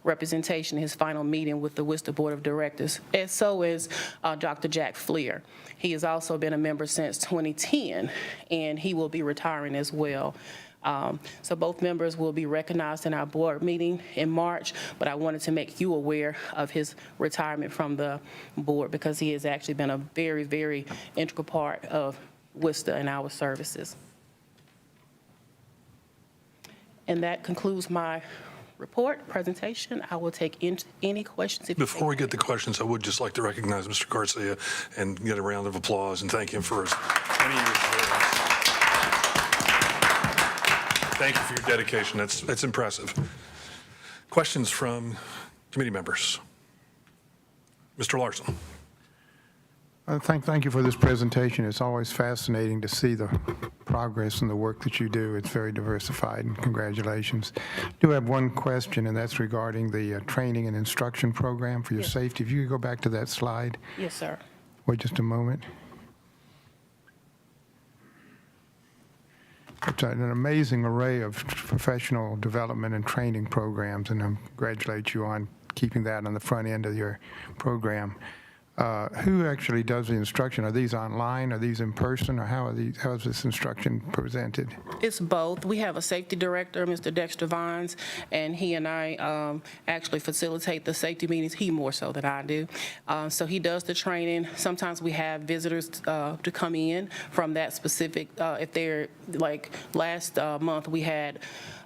Speaker 10: representation, his final meeting with the WISTA Board of Directors, and so is Dr. Jack Fleer. He has also been a member since 2010, and he will be retiring as well. So both members will be recognized in our board meeting in March, but I wanted to make you aware of his retirement from the board because he has actually been a very, very integral part of WISTA and our services. And that concludes my presentation. I will take any questions.
Speaker 1: Before we get to questions, I would just like to recognize Mr. Garcia and get a round of applause and thank him for his many years of service. Thank you for your dedication. That's impressive. Questions from committee members? Mr. Larson.
Speaker 2: Thank you for this presentation. It's always fascinating to see the progress and the work that you do. It's very diversified, and congratulations. I do have one question, and that's regarding the training and instruction program for your safety. If you could go back to that slide.
Speaker 10: Yes, sir.
Speaker 2: Wait just a moment. It's an amazing array of professional development and training programs, and I congratulate you on keeping that on the front end of your program. Who actually does the instruction? Are these online? Are these in person? Or how is this instruction presented?
Speaker 10: It's both. We have a safety director, Mr. Dexter Vines, and he and I actually facilitate the safety meetings. He more so than I do. So he does the training. Sometimes we have visitors to come in from that specific, if they're like last month we had,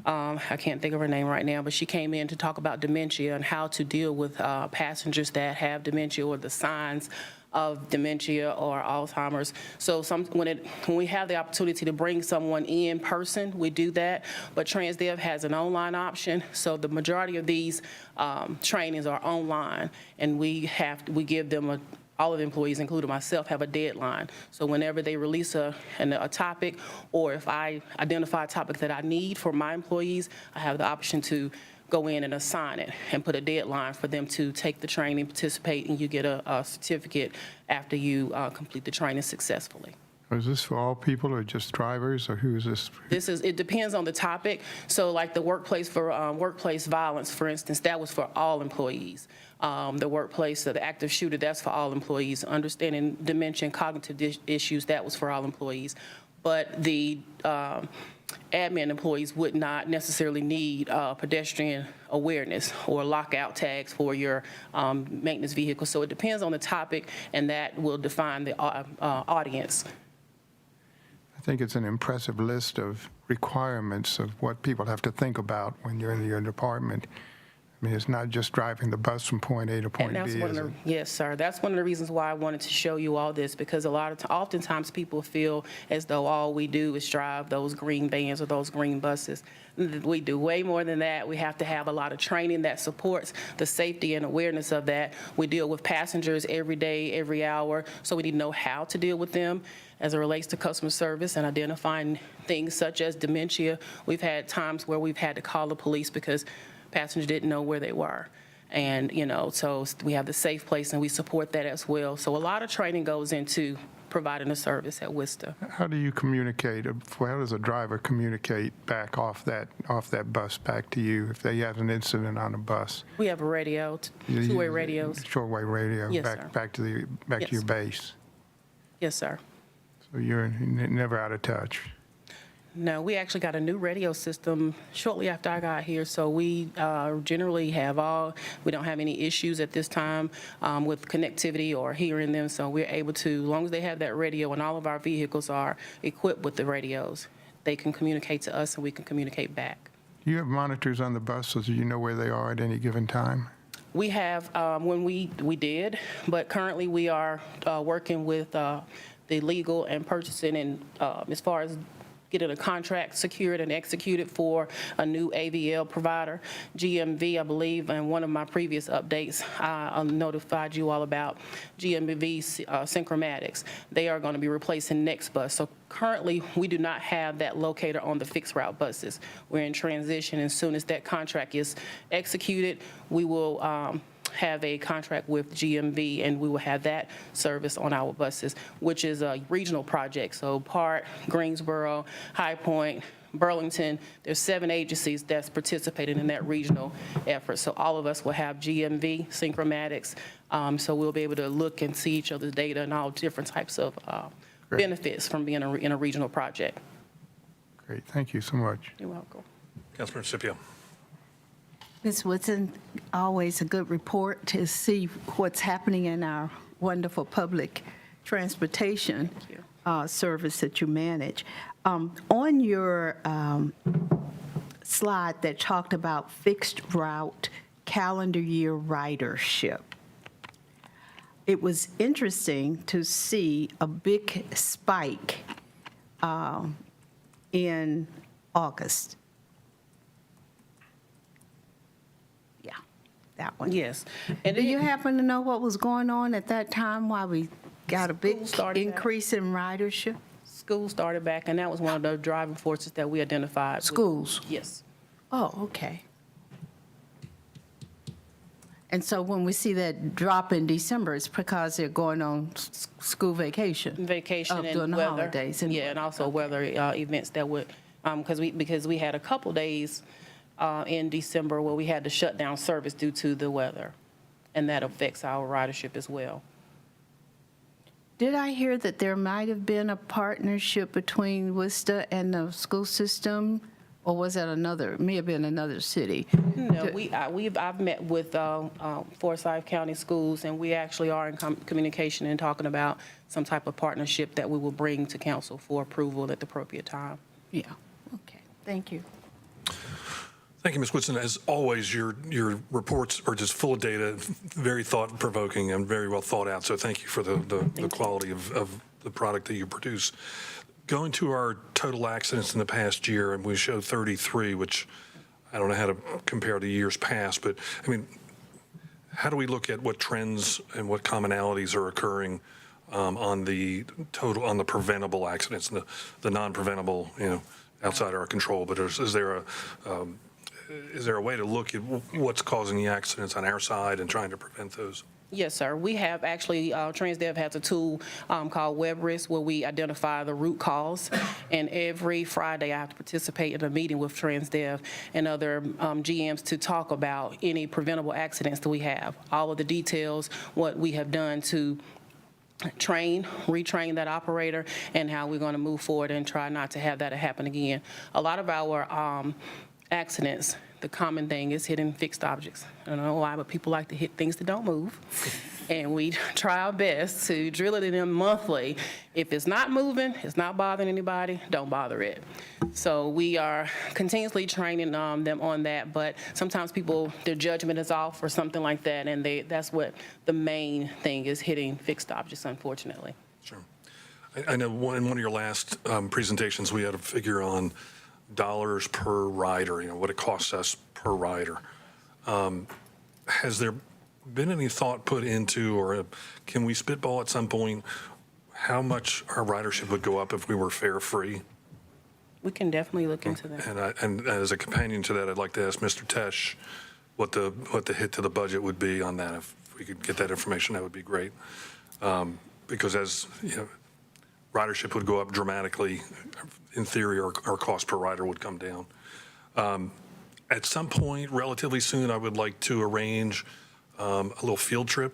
Speaker 10: I can't think of her name right now, but she came in to talk about dementia and how to deal with passengers that have dementia or the signs of dementia or Alzheimer's. So when we have the opportunity to bring someone in person, we do that. But TransDev has an online option, so the majority of these trainings are online, and we give them all of the employees, including myself, have a deadline. So whenever they release a topic, or if I identify a topic that I need for my employees, I have the option to go in and assign it and put a deadline for them to take the training, participate, and you get a certificate after you complete the training successfully.
Speaker 2: Is this for all people or just drivers, or who is this?
Speaker 10: It depends on the topic. So like the workplace violence, for instance, that was for all employees. The workplace, the active shooter, that's for all employees. Understanding dementia and cognitive issues, that was for all employees. But the admin employees would not necessarily need pedestrian awareness or lockout tags for your maintenance vehicle. So it depends on the topic, and that will define the audience.
Speaker 2: I think it's an impressive list of requirements of what people have to think about when you're in your department. I mean, it's not just driving the bus from point A to point B.
Speaker 10: Yes, sir. That's one of the reasons why I wanted to show you all this, because oftentimes people feel as though all we do is drive those green vans or those green buses. We do way more than that. We have to have a lot of training that supports the safety and awareness of that. We deal with passengers every day, every hour, so we need to know how to deal with them as it relates to customer service and identifying things such as dementia. We've had times where we've had to call the police because passengers didn't know where they were. And, so we have the safe place, and we support that as well. So a lot of training goes into providing a service at WISTA.
Speaker 2: How do you communicate? How does a driver communicate back off that bus back to you if they have an incident on a bus?
Speaker 10: We have a radio, two-way radios.
Speaker 2: Shortwave radio,
Speaker 10: yes, sir.
Speaker 2: back to your base.
Speaker 10: Yes, sir.
Speaker 2: So you're never out of touch.
Speaker 10: No, we actually got a new radio system shortly after I got here, so we generally we don't have any issues at this time with connectivity or hearing them, so we're able to, as long as they have that radio, and all of our vehicles are equipped with the radios, they can communicate to us and we can communicate back.
Speaker 2: Do you have monitors on the bus so that you know where they are at any given time?
Speaker 10: We have, when we did, but currently we are working with the legal and purchasing and as far as getting a contract secured and executed for a new AVL provider. GMV, I believe, in one of my previous updates, I notified you all about GMV Synchromatics. They are going to be replacing NextBus. So currently, we do not have that locator on the fixed route buses. We're in transition. As soon as that contract is executed, we will have a contract with GMV, and we will have that service on our buses, which is a regional project. So Park, Greensboro, High Point, Burlington, there's 7 agencies that's participating in that regional effort. So all of us will have GMV, Synchromatics, so we'll be able to look and see each other's data and all different types of benefits from being in a regional project.
Speaker 2: Great, thank you so much.
Speaker 10: You're welcome.
Speaker 1: Councilmember Scipio.
Speaker 4: Ms. Woodson, always a good report to see what's happening in our wonderful public transportation service that you manage. On your slide that talked about fixed route calendar year ridership, it was interesting to see a big spike in August. That one.
Speaker 10: Yes.
Speaker 4: And do you happen to know what was going on at that time, why we got a big
Speaker 10: School started back.
Speaker 4: increase in ridership?
Speaker 10: School started back, and that was one of the driving forces that we identified.
Speaker 4: Schools?
Speaker 10: Yes.
Speaker 4: Oh, okay. And so when we see that drop in December, it's because they're going on school vacation?
Speaker 10: Vacation and
Speaker 4: during the
Speaker 10: weather.
Speaker 4: holidays and-
Speaker 10: Yeah, and also weather events that would, because we had a couple days in December where we had to shut down service due to the weather, and that affects our ridership as well.
Speaker 4: Did I hear that there might have been a partnership between Worcester and the school system, or was that another, may have been another city?
Speaker 10: No, I've met with Forsyth County Schools, and we actually are in communication and talking about some type of partnership that we will bring to council for approval at the appropriate time.
Speaker 4: Yeah, okay, thank you.
Speaker 1: Thank you, Ms. Woodson. As always, your reports are just full of data, very thought-provoking and very well thought out. So thank you for the quality of the product that you produce. Going to our total accidents in the past year, and we show 33, which I don't know how to compare to years past, but I mean, how do we look at what trends and what commonalities are occurring on the total, on the preventable accidents and the non-preventable, outside our control? But is there a way to look at what's causing the accidents on our side and trying to prevent those?
Speaker 10: Yes, sir. We have actually, TransDev has a tool called WebRisk where we identify the root cause. And every Friday I have to participate in a meeting with TransDev and other GMs to talk about any preventable accidents that we have. All of the details, what we have done to retrain that operator, and how we're going to move forward and try not to have that happen again. A lot of our accidents, the common thing is hitting fixed objects. I don't know why, but people like to hit things that don't move. And we try our best to drill it in them monthly. If it's not moving, it's not bothering anybody, don't bother it. So we are continuously training them on that, but sometimes people, their judgment is off or something like that, and that's what the main thing is, hitting fixed objects, unfortunately.
Speaker 1: Sure. I know in one of your last presentations, we had a figure on dollars per rider, what it costs us per rider. Has there been any thought put into, or can we spitball at some point how much our ridership would go up if we were fare-free?
Speaker 10: We can definitely look into that.
Speaker 1: And as a companion to that, I'd like to ask Mr. Tesh what the hit to the budget would be on that. If we could get that information, that would be great. Because as ridership would go up dramatically, in theory, our cost per rider would come down. At some point, relatively soon, I would like to arrange a little field trip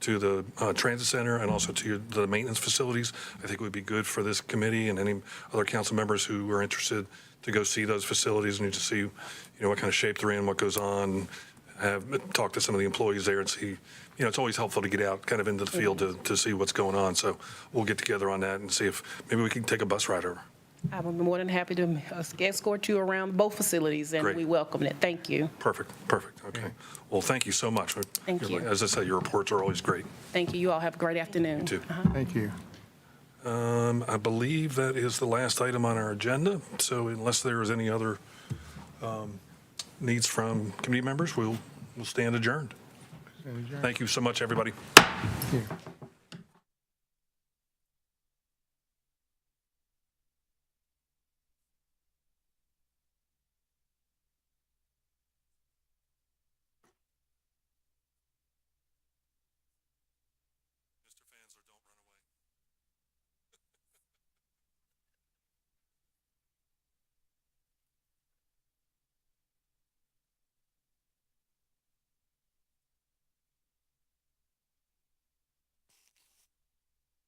Speaker 1: to the transit center and also to the maintenance facilities. I think it would be good for this committee and any other council members who are interested to go see those facilities and to see, what kind of shape they're in, what goes on, talk to some of the employees there and see. It's always helpful to get out kind of into the field to see what's going on. So we'll get together on that and see if maybe we can take a bus ride over.
Speaker 10: I would be more than happy to escort you around both facilities, and
Speaker 1: Great.
Speaker 10: we welcome it. Thank you.
Speaker 1: Perfect, perfect, okay. Well, thank you so much.
Speaker 10: Thank you.
Speaker 1: As I said, your reports are always great.
Speaker 10: Thank you. You all have a great afternoon.
Speaker 1: You too.
Speaker 2: Thank you.
Speaker 1: I believe that is the last item on our agenda, so unless there is any other needs from committee members, we'll stand adjourned. Thank you so much, everybody.
Speaker 2: Here.